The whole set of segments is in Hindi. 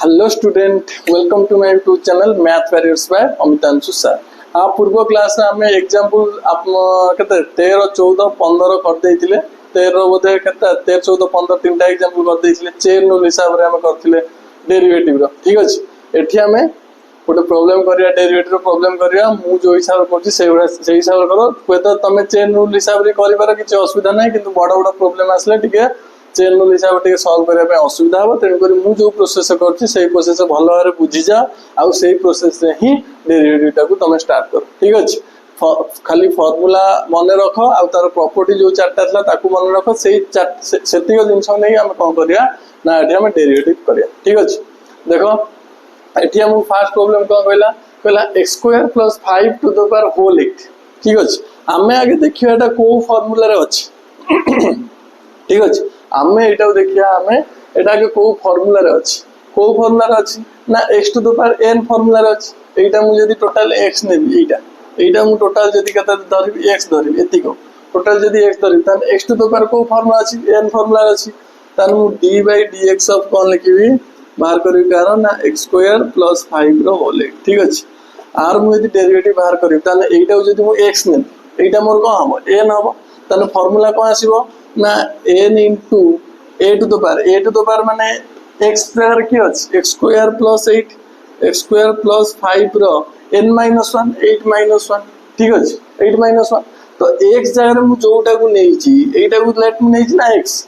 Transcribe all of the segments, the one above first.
Hello student, welcome to my YouTube channel math warriors by Amitanshu sir. हाँ, पूर्व क्लास में आम एग्जांपल आप केते 13 14 15 कर देथिले। 13 बोधे केते 13 14 15 तीनटा एग्जांपल कर देथिले। चेन रूल हिसाब रे हम करथिले डेरिवेटिव रो। ठीक अछि, एठी हमें गोटे प्रॉब्लम करिया, डेरिवेटिव प्रॉब्लम करिया। मु जो हिसाब करछि से हिसाब करो। वेदर तमे चेन रूल हिसाब रे करिबार किछ असुविधा नै, किंतु बड़ बड़ प्रॉब्लम आसले टिके चेन रूल हिसाब से सल्व करने असुविधा हम। तेणुक मुझे जो प्रोसेस कर प्रोसेस भल भाव बुझी जा, आउ से प्रोसेस ही डेरिवेटिव को तुम स्टार्ट कर। ठीक अच्छे, खाली फर्मूला मन रख, आउ तार प्रॉपर्टी जो चार्टा था मन रख। से जिनस नहीं आम कौन करिया ना ये आम डेरिवेटिव करिया। ठीक अच्छे, देख ये आम फास्ट प्रॉब्लम कौन कहला कहला x square plus 5 to the power whole 8। ठीक अच्छे, आम आगे देखिए कौ फर्मूला अच्छी। ठीक अच्छे, आमे एटा देखिया आमे एटा के को फार्मूला रे अछि। को फार्मूला रे अछि ना x to the power n formula रे अछि। एटा मु जदी टोटल x नेबी, एटा मु टोटल जदी कता धरिबी x धरिबी, एतिको टोटल जदी x धरिबी तन x टू द पावर को फार्मूला अछि, n फार्मूला रे अछि। तन मु d बाय dx ऑफ कोन लिखिबी बाहर करिबी कारण ना x स्क्वायर प्लस 5 रो होल 8। ठीक अछि, आर मु जदी डेरिवेटिव बाहर करिबी तन एटा जदी मु x नेबी, एटा मोर को हबो n हबो। तन फार्मूला को आसीबो ना n into a to the power माने x स्क्वायर की अछि x square plus 8, x square plus 5 रो n माइनस 1 8 माइनस 1। ठीक अछि, 8 माइनस 1 तो x जगह मु जोटा को नै छी, एटा को लेट मु नै छी ना x,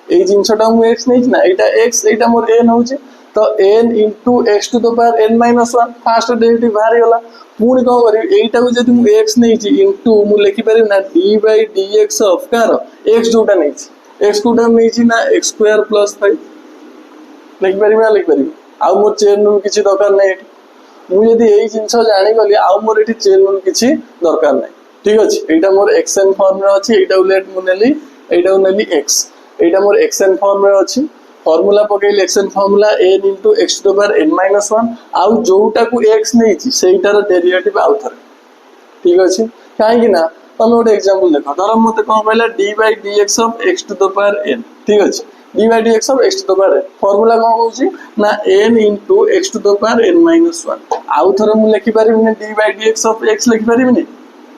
ए जिंसटा मु x नै छी ना, एटा x एटा मोर n होची। तो n into x to the power n minus 1 first derivative बाहर गला। पुणी कौन करी एटा को जदी मु x नै छी इंटू मु लिखि पारि ना d बाय dx ऑफ कार x जोटा नै छी, x कोटा नै छी ना x स्क्वायर प्लस 5 लिखि पारि ना लिखि पारि। आ मोर चेन रूल किछि दरकार नै, मु जदी एई जिंस जानि गली आ मोर एठी चेन रूल किछि दरकार नै। ठीक अछि, एटा मोर xn फॉर्म रे अछि, एटा लेट मु नेली, एटा नेली x, एटा मोर xn फॉर्म रे अछि। फॉर्मूला पकेली xn formula n into x to the power n minus 1 आउ जोटा को x नै छी सेटार डेरिवेटिव आउ थरे। ठीक अछि, काहे कि ना तमे गोटे एग्जांपल देखो, धर मते कोन कहला d by dx of x to the power n। ठीक अछि, d by dx of x to the power n formula कोन होची ना n into x to the power n minus 1 आउ थरे मु लिखि पारिबि ने d by dx of x लिखि पारिबि ने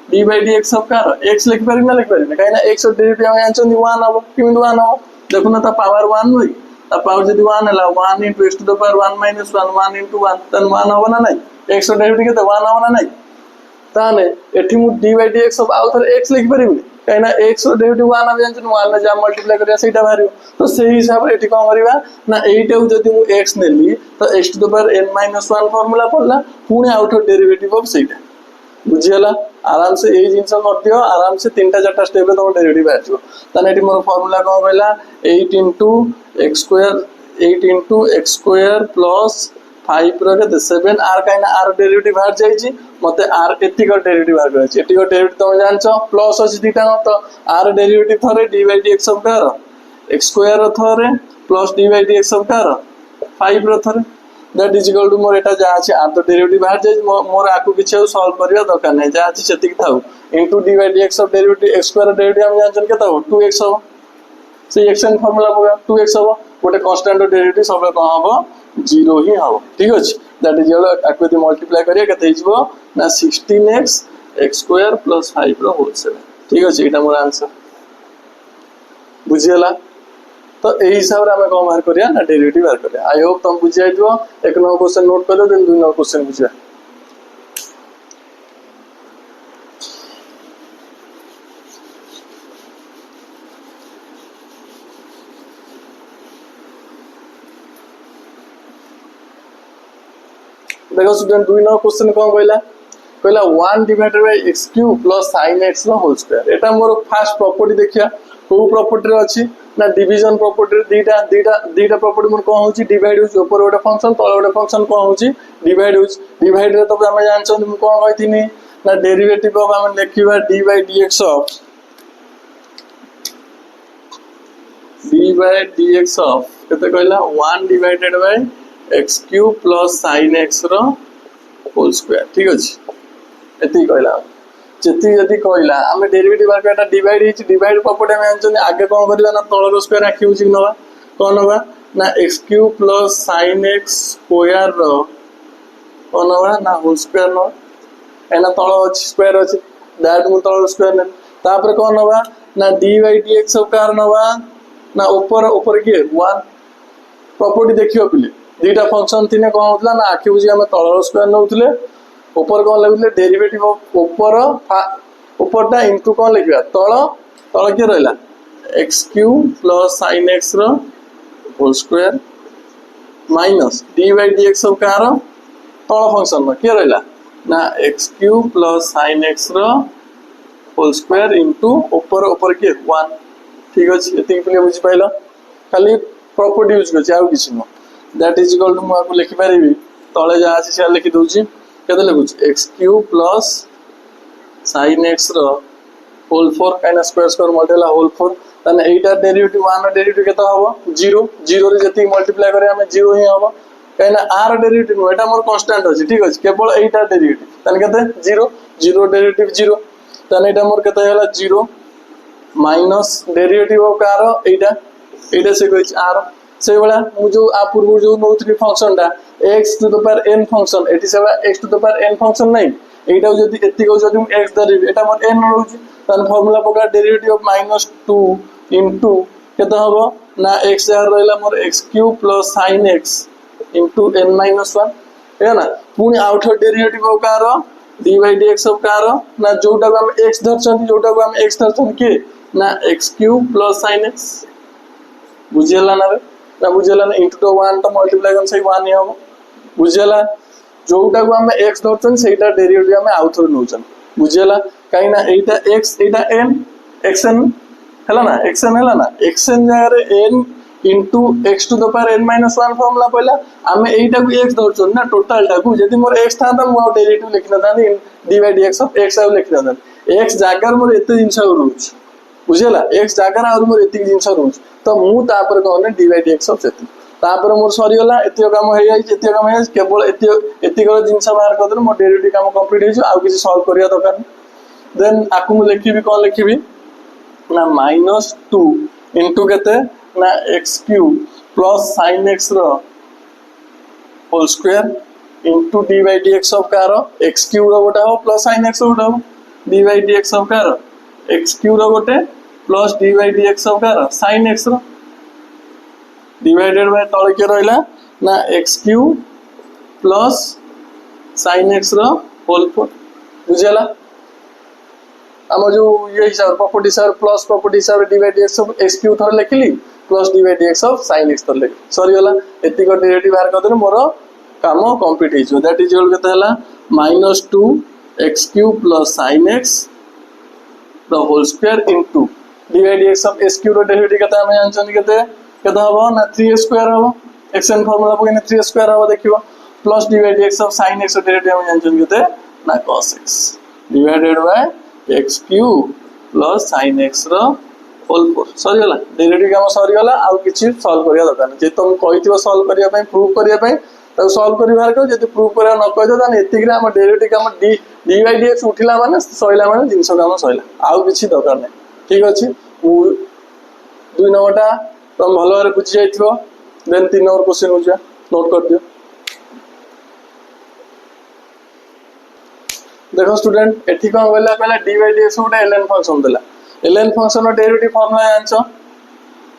d by dx of car x लिखि पारिबि ना लिखि पारिबि, काहे ना x डेरिवेटिव हम जानछन 1 हबो। किमिन 1 हबो देखु ना, ता पावर 1 होई, ता पावर जदी 1 हला 1 into x to the power 1 minus 1 1 into 1 तन 1 हबो ना नै, x डेरिवेटिव केते 1 हबो ना नै। ताने एठी मु d by dx of आउ थरे x लिखि पारिबि, काहे ना x डेरिवेटिव 1 हम जानछन 1 ने जा मल्टीप्लाई करिया सेटा बाहरियो। तो सेही हिसाब रे एठी कोन करिबा ना एटा जदी मु x नेली तो x to the power n minus 1 formula पड़ला, पुणी आउट डेरिवेटिव ऑफ सेटा बुझियला। आराम से ए जिंस कर दियो, आराम से तीनटा चारटा स्टेप रे तो डेरिवेटिव आछो। तने एठी मोर फार्मूला कोन कहला 8 into x square plus 5 रो के 7 आर काइना आर डेरिवेटिव बाहर जाई छी, मते आर एतिक डेरिवेटिव बाहर करछि। एतिक डेरिवेटिव तुम जानछो प्लस अछि दीटा, तो आर डेरिवेटिव थरे d by dx ऑफ कार x स्क्वायर थरे plus d by dx of कार 5 रो थरे दैट इज इक्वल टू मोर एटा जा अछि आर तो डेरिवेटिव बाहर जाई, मोर आकु किछ सॉल्व करिया दरकार नै, जा अछि सेतिक थाउ into d by dx of derivative x square derivative हम जानछन केता हो 2x हो, से xn फार्मूला पगा 2x हो, गोटे कांस्टेंट डेरिवेटिव सब कोन हबो 0 ही हबो। ठीक अछि, दैट इज इक्वल आकु यदि मल्टीप्लाई करिया केते हिजबो ना 16x x स्क्वायर प्लस 5 रो होल 7। ठीक अछि, एटा मोर आंसर बुझियला। तो एही हिसाब रे हमें कोन बाहर करिया ना डेरिवेटिव बाहर करिया। आई होप तुम बुझि जाइतो। एक नंबर क्वेश्चन नोट कर लो, देन 2 नंबर क्वेश्चन बुझिया। देखो स्टूडेंट 2 नंबर क्वेश्चन कोन कहला कहला 1 divided by x cube plus sin x रो होल स्क्वायर। एटा मोर फास्ट प्रॉपर्टी देखिया, को प्रॉपर्टी रे अछि ना डिवीजन प्रॉपर्टी। दीटा प्रॉपर्टी मोर कोन होची डिवाइड होची, ऊपर गोटे फंक्शन तळे गोटे फंक्शन कोन होची डिवाइड होची। डिवाइड रे तो हम जानछन मु कोन कहिथिनी ना डेरिवेटिव ऑफ हम लिखिबा d by dx ऑफ केते कहला 1 divided by x cube plus sin x रो होल स्क्वायर। ठीक अछि, एति कहला जेति यदि कहला हम डेरिवेटिव बार काटा डिवाइड हिच डिवाइड प्रॉपर्टी हम जानछन आगे कोन करबा ना तळर स्क्वायर आखि होची नबा कोन नबा ना X cube plus sine x square कौन हवा ना होल स्क्वायर न एना तल अच्छी स्क्वायर अच्छी दैट मु तल स्क्वायर ने तापर कौन हवा ना डी बाई डी एक्स सब कार नवा ना ऊपर ऊपर किए 1 प्रॉपर्टी देखियो पिले दुईटा फंक्शन थिने कौन होतला ना आखि बुझी हम तल स्क्वायर नउतले ऊपर कौन लगुले डेरिवेटिव ऑफ ऊपरटा इनटू कौन लिखिबा तल तल के रहला X cube plus sine X रो whole square minus D by D X सब कार तल फंक्शन में के रहला ना X cube plus sine X रो होल स्क्वायर इनटू ऊपर ऊपर के 1 ठीक अछि एति के बुझि पाइलो खाली प्रॉपर्टी यूज करछि आउ किछि न दैट इज इक्वल टू मु लिखि पारिबी तळे जा अछि से लिखि दोछि केते लिखुछि X cube plus sine X रो होल 4 काइना स्क्वायर स्क्वायर मल्टीप्लाई होल 4 तने एटा डेरिवेटिव 1 रो डेरिवेटिव केते हबो 0 0 रे जति मल्टीप्लाई करे हमें 0 ही हबो काइना are derivative Etah more constant अछि ठीक अछि केवल एटा डेरिवेटिव तने केते 0 0 डेरिवेटिव 0 तने एटा मोर केते होला 0 माइनस डेरिवेटिव ऑफ कार एटा एटा से कहै आर से वाला मु जो आ पूर्व जो नोथरी फंक्शन टा x to the power n function एटी सेवा x to the power n function नै एटा जदी एति को जदी x धरिबी एटा मोर n रहउची तन फार्मूला पका डेरिवेटिव ऑफ -2 इनटू केते हबो ना x यार रहला मोर x cube plus sin x into n -1 है ना पुनी outer derivative of car dy dx of कार ना जोटा को हम x धरछन जोटा को हम x धरछन के ना x cube plus sin x बुझेला ना रे ना बुझेला ना इनटू 1 तो मल्टीप्लाई करन सही 1 ही हम बुझेला जोटा को हम x धरछन सेटा डेरिवेटिव हम आउथर नउछन बुझेला काई ना एटा x एटा n xn हला ना xn हला ना xn जारे n into x to the power n - 1 formula पहिला हम एटा को x धरछन ना टोटल टा को जदी मोर x था त मो डेरिवेटिव लिखना था dy dx ऑफ x आउ लिखना था x जागर मोर एते जिंस रहउछ बुझेला x जागर और मोर एते जिंस रहउछ तो मु तापर कहने dy dx ऑफ सेति तापर मोर सरी होला एतियो काम होई जाई एतियो काम है केवल एतियो को जिंस बाहर कर दे मोर डेरिवेटिव काम कंप्लीट हो आ किसी सॉल्व करिया दरकार देन आकु मु लिखिबी कोन लिखिबी ना -2 इनटू केते ना x cube plus sin x रो whole square into dy dx of कार x क्यूब रो गोटा हो प्लस sin x रो गोटा हो dy dx ऑफ कार x क्यूब रो गोटे प्लस dy dx ऑफ कार sin x रो डिवाइडेड बाय तळ के रहला ना x cube plus sin x रो होल 4 बुझेला हम जो ये हिसाब प्रॉपर्टी हिसाब प्लस प्रॉपर्टी हिसाब dy dx of x cube थर लिखली plus dy dx of sin x थर लिख सॉरी होला एति को डेरिवेटिव बाहर कर दे मोर काम कंप्लीट हिजो दैट इज इक्वल केते हला -2 x cube plus sin x the whole square into dy dx of x cube रो डेरिवेटिव केते हम जानछन केते हबो ना 3 स्क्वायर हबो xn फार्मूला पके 3 स्क्वायर हबो देखिबो plus dy dx of sin x रो डेरिवेटिव हम जानछन केते ना cos x divided by x cube plus sin x रो होल 4 सॉरी होला डेरिवेटिव काम सॉरी होला आ किछि सॉल्व करिया दरकार जे तुम कहिथिबो सॉल्व करिया पई प्रूव करिया पई त सॉल्व करि बाहर कर जति प्रूव करिया न कहि दो त एतिकरे हम डेरिवेटिव काम dy dx उठिला माने सइला माने जिंस काम सइला आ किछि दरकार नै ठीक अछि 2 नंबरटा तुम भलो रे बुझि जाइथिबो देन 3 नंबर क्वेश्चन हो जा नोट कर दियो देखो स्टूडेंट एठी कोन बोला पहला dy dx उटा ln फंक्शन देला ln फंक्शन रो डेरिवेटिव फार्मूला आंसो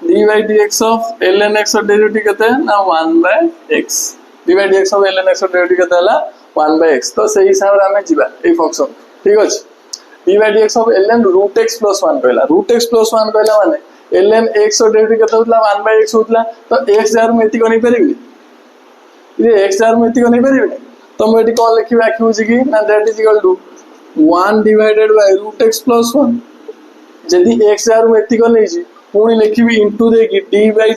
dy dx of ln x रो डेरिवेटिव केते ना 1/x dy dx of ln x रो डेरिवेटिव केते हला 1/x तो सही हिसाब रे हमें जीवा ए फंक्शन ठीक अछि dy dx of ln √x + 1 कहला √x + 1 कहला माने ln x रो डेरिवेटिव केते होतला 1/x होतला तो x जार में एति को नहीं परिबी ये x जार में एति को नहीं परिबी तो हम एटी कोन लिखिबा कि होछि कि ना that is equal to 1 divided by √x + 1 जदी x जार में एति को नहीं छी पुनी लिखिबी इनटू दे कि d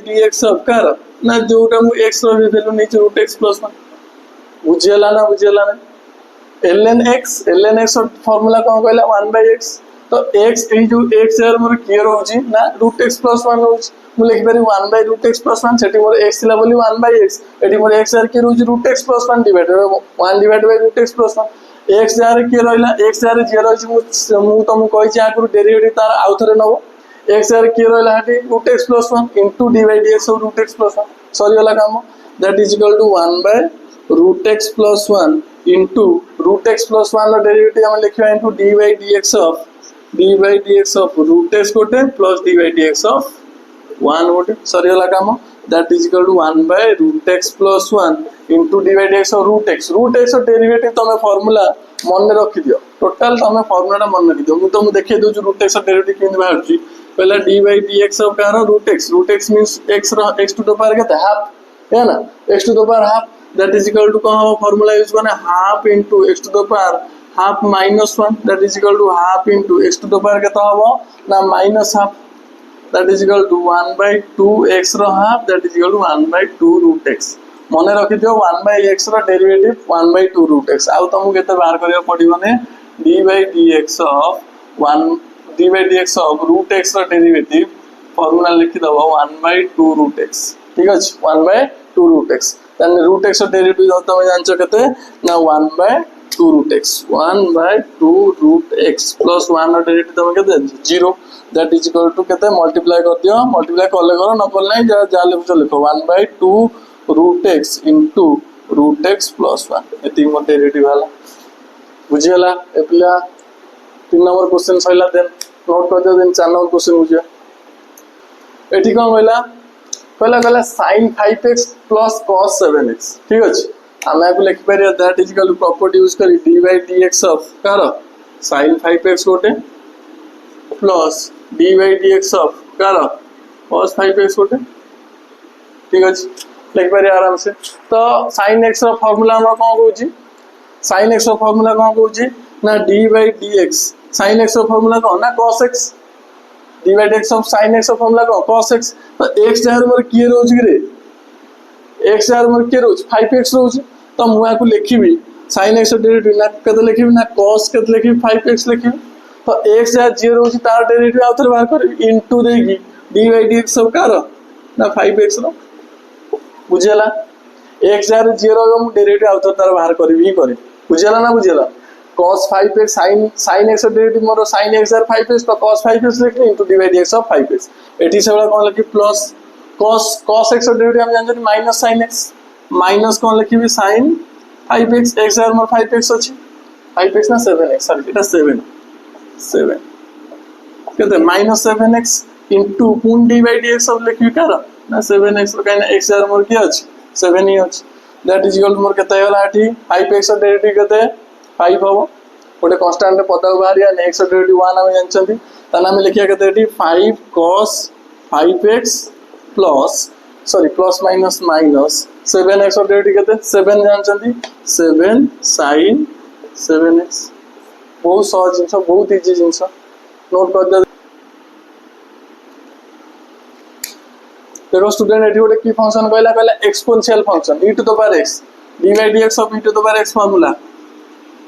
dx ऑफ कार ना जोटा मु x रो वैल्यू नहीं छी √x + 1 बुझेला ना ln x फार्मूला कोन कहला 1/x तो x ए जो x जार मोर क्लियर होछि ना √x + 1 होछि मु लिखि पारि 1/√x + 1 सेठी मोर x थिला बोली 1/x एठी मोर x जार के रोज √x + 1 divided 1 divided by √x + 1 x jar के रहला x जार 0 होछि मु तुम कहि छी आगु डेरिवेटिव तार आउथरे नबो x जार के रहला हटी √x + 1 * dy dx of √x + 1 सरीगला काम that is equal to 1 by root x plus 1 into root x plus 1 derivative हम लिखा into d by D x of root x गोटे plus d by D x of 1 गोटे सरीगला काम that is equal to 1 by root x plus 1 into d by D x of root x derivative तुम फॉर्मूला मन रखी दियो टोटल तुम फॉर्मूला मन रखी दियो तुमको देखिए दो रूट एक्स डेरिवेटिव केन बाहर पहला d by D x of कार root x means x to the power केते हाफ है ना x to the power half that is equal to कौन हो फॉर्मूला यूज करना half into x to the power half minus 1 that is equal to half into x to the power केते हो ना minus half that is equal to 1 by 2 x रो half that is equal to 1 by 2 root x मने रखि दियो 1 by x रो डेरिवेटिव 1 by 2 रूट x आउ तुमको केते बाहर करियो पडिबो ने d by dx of 1 d by dx of root x रो डेरिवेटिव फार्मूला लिखि दबो 1 by 2 रूट x ठीक अछि 1 by 2 रूट x तने रूट x रो डेरिवेटिव तुम जानछो केते ना 1 by 2 root x 1 by 2 root x plus 1 रो डेरिवेटिव तुम केते 0 दैट इज इक्वल टू केते मल्टीप्लाई कर दियो मल्टीप्लाई करले करो न करले जा जा लिखो 1 by 2 root x into root x plus 1 एती मो डेरिवेटिव वाला बुझी होला ए पिला 3 नंबर क्वेश्चन सइला देन नोट कर दियो देन 4 नंबर क्वेश्चन बुझियो एठी कोन होइला कहला sin 5x plus cos 7x ठीक अछि हमें को लिख परिया that is equal to property use करी d by dx ऑफ कार sin 5x गोटे plus d by dx of कार cos 5x गोटे ठीक अछि लिख परिया आराम से तो sin x रो फार्मूला हमरा कोन कहूची sin x रो फार्मूला कोन कहूची ना d by dx sin x रो फार्मूला कोन ना cos x d by dx of sin x रो फार्मूला कोन cos x तो x जहर मोर की रोज रे x जहर मोर की रोज 5x रोज तो मुआ को लिखिबी sin x डेरिवेटिव ना कते लिखिबी ना cos कते लिखिबी 5x लिखिबी तो x जहर 0 होची तार डेरिवेटिव आउथर बाहर करबी इनटू देगी d by dx सब कार ना 5x रो बुझेला x जहर 0 हो मु डेरिवेटिव आउथर तार बाहर करबी ही करे बुझेला ना बुझेला cos 5x sin x derivative मोर sin x जहर 5x तो cos 5x लिखनी into d by dx of 5x एठी सेबला कोन लिखि प्लस cos x डेरिवेटिव हम जान माइनस sin x माइनस कोन लिखिबी sin 5x x जहर मोर 5x अछि 5x ना 7x सॉरी एटा 7 केते माइनस 7x इनटू पूर्ण d by dx सब लिखिबी कर ना 7x काइना x जहर मोर की अछि 7 ही अछि दैट इज इक्वल मोर केते होला एठी 5x डेरिवेटिव केते 5 हो गोटे कांस्टेंट पद बाहरिया नेक्स्ट डेरिवेटिव 1 हम जानछंती तना हम लिखिया केते एठी 5 cos 5x plus sorry plus minus 7x derivative केते 7 जानछंती 7 sin 7x बहुत सहज जिंस बहुत इजी जिंस नोट कर दे देखो स्टूडेंट एठी गोटे की फंक्शन कहला exponential function e to the power x d by dx of e to the power x formula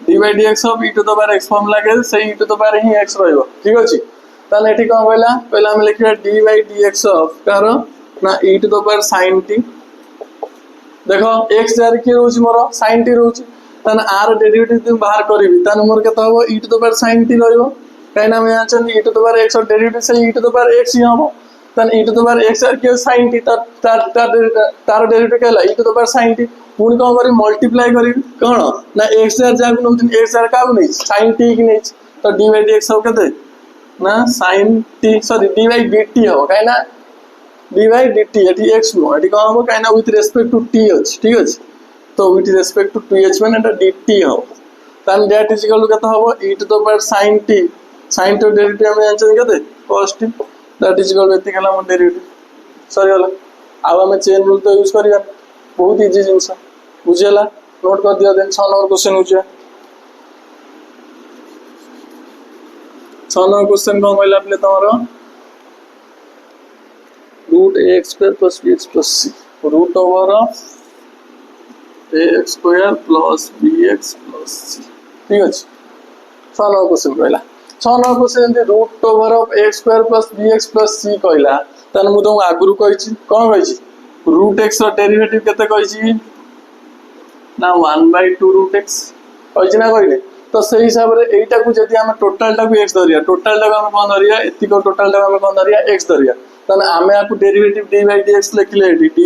d by dx of e to the power x formula के से e टू द पावर ही x रहइबो ठीक अछि तने एठी कोन कहला पहला हम लिखिया d by dx ऑफ कार ना e to the power sin t देखो x जर के रोज मोर sin t रोज तने r डेरिवेटिव तुम बाहर करबी तने मोर केता हो e to the power sin t रहइबो काइना हम जानछन e to the power x और डेरिवेटिव से e to the power x ही हबो तन e to the power x के sin t तार डेरिवेटिव कहला e to the power sin t पुनी कोन करी मल्टीप्लाई करी कोन ना x जर जा को x जर का नै sin t की नै तो d by dx सब केते ना sin t sorry d by dt हो काइना d by dt एटी x नो एटी कोन हो काइना विथ रिस्पेक्ट टू t अछि ठीक अछि तो विथ रिस्पेक्ट टू th माने एटा dt हो तन दैट इज इक्वल टू केता हो e to the power sin t derivative हम जानछन केते cos t that is equal एती कला मन डेरिवेटिव सॉरी होला अब हम चेन रूल तो यूज करिया बहुत इजी जिंस बुझेला नोट कर दिया देन 6 नंबर क्वेश्चन होचे 6 नंबर क्वेश्चन को कहला पले तमरो root x square plus bx plus c root over of ax square plus bx plus c ठीक अछि 6 नंबर क्वेश्चन कहला 6 नंबर क्वेश्चन जे root over of x square plus bx plus c कहला तन मु तो आगुरु कहिछि कोन कहिछि रूट x रो डेरिवेटिव केते कहिछि ना 1 by 2 रूट x कहिछि ना कहिले तो सही हिसाब रे एटा को जदी हम टोटल टा को x धरिया टोटल टा हम कोन धरिया एति को टोटल टा हम कोन धरिया x धरिया ताने आमे आकु डेरिवेटिव dy by dx लिखले eighty dy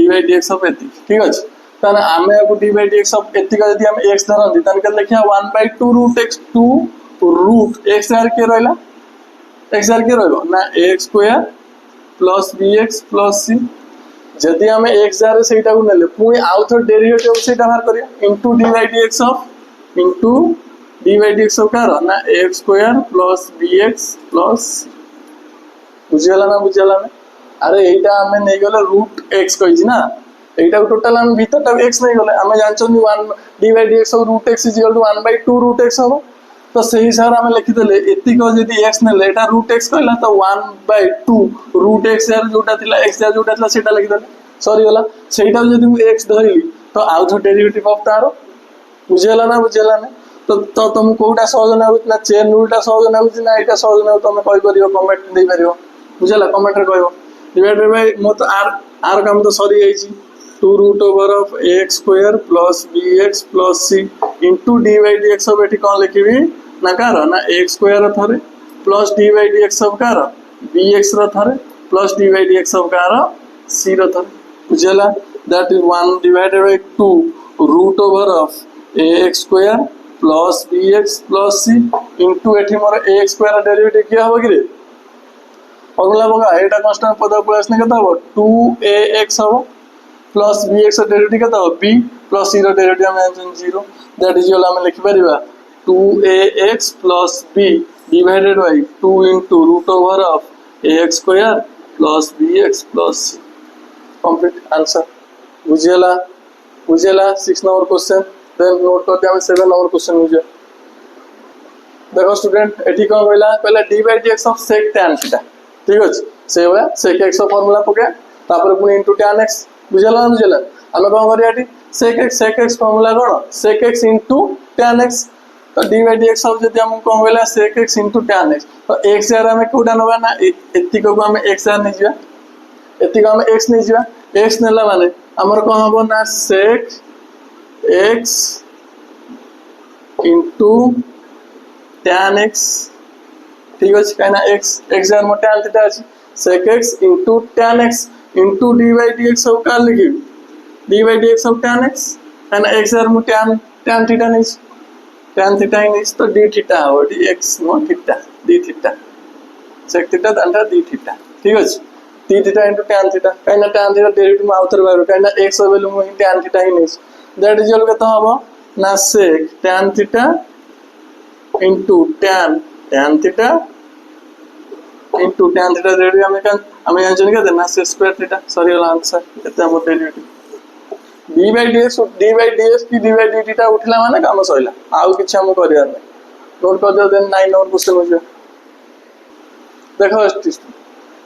by dx of एति ठीक अछि ताने आमे आकु dy by dx ऑफ एति का यदि हम x धरंदी ताने के लिखिया 1/2 रूट x 2 रूट x आर के रहला x आर के रहलो ना x square plus bx plus c जदि हमें x जारे सेटा को नेले पुनी आउथर डेरिवेटिव सेटा बाहर करिया into dy by dx of into dy by dx of कार ना x square plus bx plus बुझियला ना अरे एटा हमें नै गले रूट x कहि ना एटा को टोटल हम भीतर ता x नै गले हमें जानछन 1 dy by dx of root x = 1/2 root x हो तो सही हिसाब हमें लिखि देले एति को यदि x नेले एटा रूट x कहला तो 1/2 रूट x यार जोटा थिला x यार जोटा थिला सेटा लिखि देले सॉरी होला सेटा यदि मु x धरिली तो आउथर डेरिवेटिव ऑफ तारो बुझियला ना तो तुम कोटा सहज ना होत ना चेन रूलटा सहज ना होत ना एटा सहज ना तुम कहि परियो कमेंट दे परियो बुझला कमेंट रे कहयो डिवाइडेड बाय मत आर काम तो सरी जाईची 2 root over of x square plus bx plus c into dy by dx of एठी कोन लिखिबी ना कार ना x स्क्वायर थरे plus dy by dx of कार bx र थरे plus dy by dx of कार c र थरे बुझला that is 1 divided by 2 root over of ax square plus bx plus c into एठी मोर ax स्क्वायर डेरिवेटिव क्या होबो कि रे अगला बगा एटा कांस्टेंट पद को आसने केता हो 2ax हो प्लस bx र डेरिवेटिव केता हो b प्लस c र डेरिवेटिव हम जानछन 0 दैट इज हम लिखि परिबा 2ax plus b divided by 2 into root over of ax square plus bx plus c complete answer बुझियला 6 नंबर क्वेश्चन देन नोट करते हम 7 नंबर क्वेश्चन बुझियो देखो स्टूडेंट एठी कोन कहला dy by dx of sec tan theta ठीक अछि से बला sec x फार्मूला पके तापर पुनी इनटू tan x बुझला हम कोन करिया एठी sec x फार्मूला कोन sec x into tan x तो dy by dx ऑफ जदि हम कोन कहला sec x into tan x तो x यार हम कोडा नबा ना एति को हम x यार नै जिया एति को हम x नै जिया x नेला माने हमर कोन हबो ना sec x into tan x ठीक अछि काना x यार मोटे tan थीटा अछि sec x into tan x into dy by dx of का लिखि dy by dx of tan x काना x यार मोटे tan थीटा नै tan थीटा नै तो d थीटा हो dx नो theta d theta sec theta under d theta ठीक अछि d theta into tan theta काना tan थीटा डेरिवेटिव में आउतर बारो काना x वैल्यू में tan थीटा ही नै दैट इज इक्वल केता हबो ना sec tan theta into tan theta into tan theta derivative हमें जानछन के ना sec स्क्वायर थीटा सॉरी वाला आंसर केते हम डेरिवेटिव d by dx की d by d थीटा उठला माने काम सइला आउ किछ हम करिया नै नोट कर दे देन 9 नंबर क्वेश्चन हो जे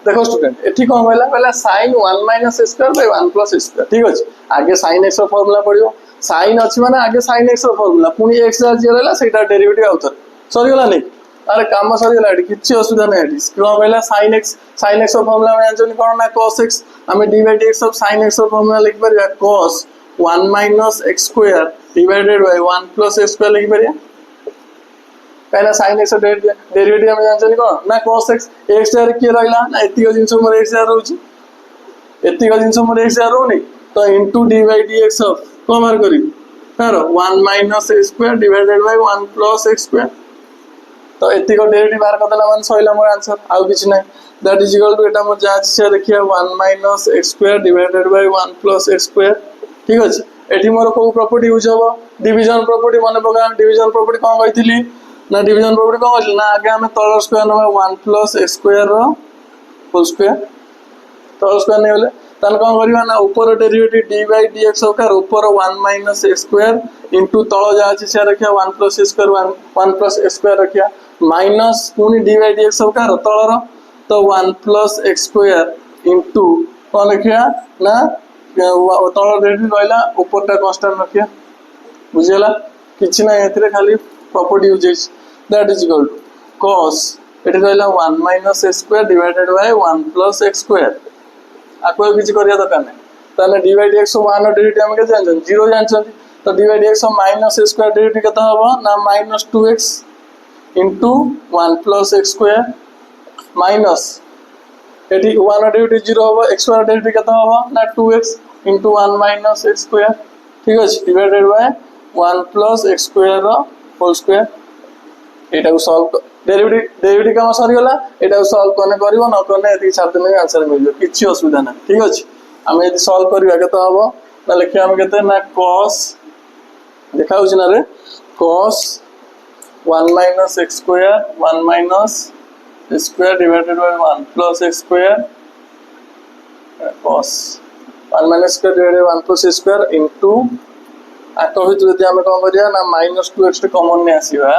देखो स्टूडेंट एठी कोन कहला sin 1 - a² by 1 + a² ठीक अछि आगे sin x रो फार्मूला पड़ियो sin अछि माने आगे sin x रो फार्मूला पुनी x रा जे रहला सेटा डेरिवेटिव आउतर सॉरी वाला नै अरे काम सॉरी वाला किछि असुविधा नै एठी कोन कहला sin x रो फार्मूला में जानछन कोन ना cos x हमें dy by dx of sin x रो फार्मूला लिख परिया cos 1 - x² divided by 1 + a² लिख परिया काना sin x डेरिवेटिव हम जानछन कोन ना cos x x यार के रहला ना एतिको जिंस मोर x यार रहउची एतिको जिंस मोर x यार रहउनी तो into dy by dx of कोन मार करी तारो 1 - a² डिवाइडेड बाय 1 + x² तो एतिको डेरिवेटिव बाहर करदला मान सइला मोर आंसर आउ किछ नै दैट इज इक्वल टू एटा मोर जाच से देखिया 1 - x² डिवाइडेड बाय 1 + x² ठीक अछि एठी मोर को प्रॉपर्टी यूज होबो डिवीजन प्रॉपर्टी माने बगा डिवीजन प्रॉपर्टी कोन कहितली ना डिवीजन प्रॉपर्टी कोन होइल ना आगे हमें तळ स्क्वायर नबा 1 + x² रो होल स्क्वायर तळ स्क्वायर नै होले तन कोन करिवा ना ऊपर डेरिवेटिव dy by dx होकर ऊपर 1 - a² इनटू तळ जाच से रखिया 1 + a² 1 + a² रखिया माइनस पुनी dy by dx होकर तळ रो तो 1 + x² इनटू कोन रखिया ना तळ डेरिवेटिव रहला ऊपरटा कांस्टेंट रखिया बुझियला किछ नै एतरे खाली property use is that is equal to cos एटे रहला 1 - a² डिवाइडेड बाय 1 + x² आको किछ करिया दरकार नै ताले dy by dx 1 रो डेरिवेटिव हम के जानछन 0 जानछन तो dy by dx -a² derivative केता होबो ना -2x into 1 + x² minus eighty 1 derivative 0 होबो x स्क्वायर डेरिवेटिव केते होबो ना 2x into 1 minus x square ठीक अछि divided by 1 plus x square रो होल स्क्वायर एटा को सॉल्व डेरिवेटिव काम सरी गला एटा को सॉल्व कोने करिवो न कोने एती छाप देने आंसर मिल जो किछि असुविधा ना ठीक अछि हम यदि सॉल्व करिवा केते होबो ना लिखिया हम केते ना cos देखा होछि ना रे cos 1 minus x square 1 minus x square divided by 1 plus x square cos 1 minus square divided by 1 plus x square into आको भितर यदि हम कोन करिया ना -2x कॉमन ने आसीबा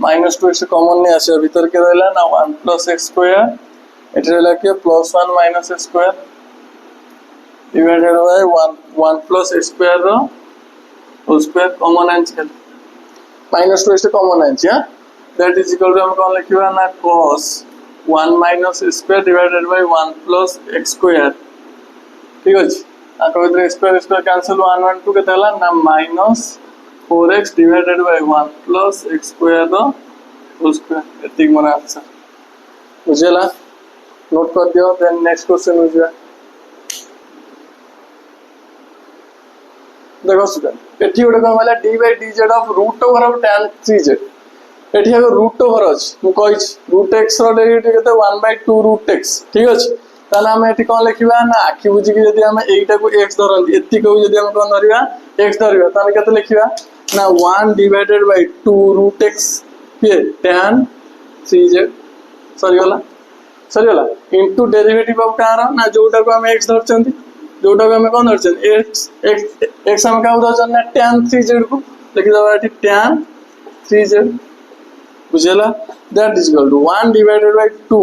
-2x कॉमन ने आसीबा भीतर के रहला ना 1 plus x square एट रहला के +1 minus x square divided by 1 plus x square रो whole square common answer -2x common answer that is equal to हम कोन लिखिबा ना cos 1 minus x square divided by 1 plus x square ठीक अछि आको भीतर x कैंसिल 1 1 2 केते हला ना -4x divided by 1 plus x square the whole square एतिक मन आंसर बुझला नोट कर दियो देन नेक्स्ट क्वेश्चन हो जाए देखो स्टूडेंट एठी गोटे कोन होला d by dz of root over of tan 3z एठी अगर रूट ओवर अछि मु कहि रूट x रो डेरिवेटिव केते 1 by 2 रूट x ठीक अछि ताना हम एठी कोन लिखिबा ना आखि बुझी कि यदि हम एटा को x धरन एति को यदि हम कोन धरिबा x धरिबा ताने केते लिखिबा ना 1 divided by 2 root x के tan 3z सरी होला इनटू डेरिवेटिव ऑफ कार ना जोटा को हम x धरचंती जोटा को हम कोन धरचन x हम का धरचन ना tan 3z को लिखि दबा एठी tan 3z बुझला that is equal to 1 divided by 2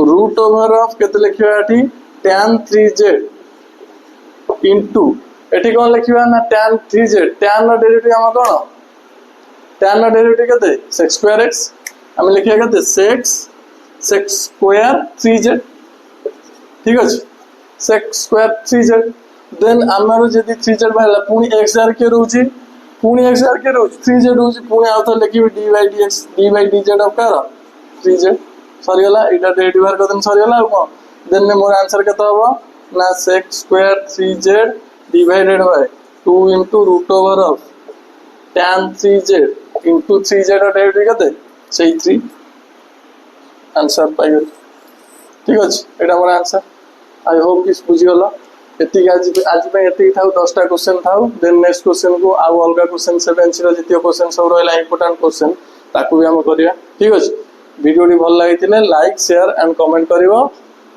root over of केते लिखिबा एठी tan 3z into एठी कोन लिखिबा ना tan 3z tan रो डेरिवेटिव हम कोन tan रो डेरिवेटिव केते sec square x हम लिखिया केते sec square 3z ठीक अछि sec square 3z देन हमरो जदी 3z बाहला पुनी x जार के रहउची पुनी x जार के रहउची 3z रहउची पुनी आउथ लिखिबी d by dx d by dz of car 3z सरी गला एटा डेरिवेटिव बाहर कर देन सरी गला कोन देन मोर आंसर केते होबो ना sec square 3z divided by 2 into root over of tan 3z into 3z row derivative केते सही 3 आंसर पाइयो ठीक अछि एटा मोर आंसर आई होप दिस बुझी गला एति आज पे एति थाउ 10टा क्वेश्चन थाउ देन नेक्स्ट क्वेश्चन को आ अलगा क्वेश्चन 7 रो जतियो क्वेश्चन सब रहला इंपोर्टेंट क्वेश्चन ताकू भी हम करिया ठीक अछि वीडियो डी भल लागितिले लाइक शेयर एंड कमेंट करिवो